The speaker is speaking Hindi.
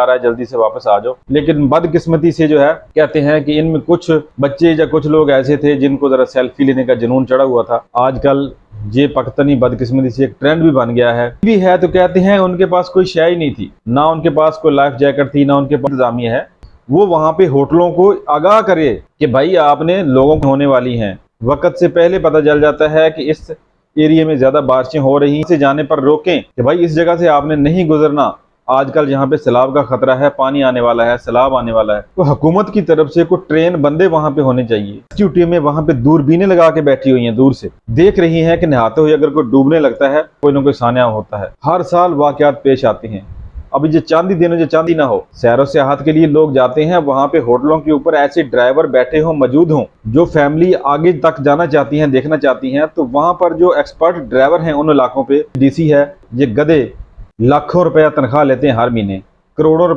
आ रहा है, जल्दी से वापस आ जाओ। लेकिन बदकिस्मती से जो है कहते हैं कि इनमें कुछ बच्चे या कुछ लोग ऐसे थे जिनको जरा सेल्फी लेने का जुनून चढ़ा हुआ था। आजकल ये पाकिस्तानी बदकिस्मती से एक ट्रेंड भी बन गया है तो कहते हैं उनके पास कोई शय ही नहीं थी, ना उनके पास कोई लाइफ जैकेट थी, ना उनके पास इंतजामिया है। वो वहां पे होटलों को आगाह करे कि भाई आपने लोगों को होने वाली हैं, वक्त से पहले पता चल जाता है कि इस एरिया में ज्यादा बारिशें हो रही से जाने पर रोकें कि भाई इस जगह से आपने नहीं गुजरना। आजकल यहाँ पे सैलाब का खतरा है, पानी आने वाला है, सैलाब आने वाला है। तो हुकूमत की तरफ से कोई ट्रेन बंदे वहां पे होने चाहिए। रेस्क्यू टीमें वहां पे दूरबीनें लगा के बैठी हुई हैं, दूर से देख रही हैं कि नहाते हुए अगर कोई डूबने लगता है कोई ना कोई सान्या होता है। हर साल वाकयात पेश आते हैं। अभी जो चांदी दिन जो चांदी ना हो, सैरो सियाहत के लिए लोग जाते हैं, वहां पे होटलों के ऊपर ऐसे ड्राइवर बैठे हों, मौजूद हों, जो फैमिली आगे तक जाना चाहती हैं, देखना चाहती हैं, तो वहां पर जो एक्सपर्ट ड्राइवर हैं उन इलाकों पे, डीसी है, ये गधे लाखों रुपया तनख्वाह लेते हैं हर महीने, करोड़ों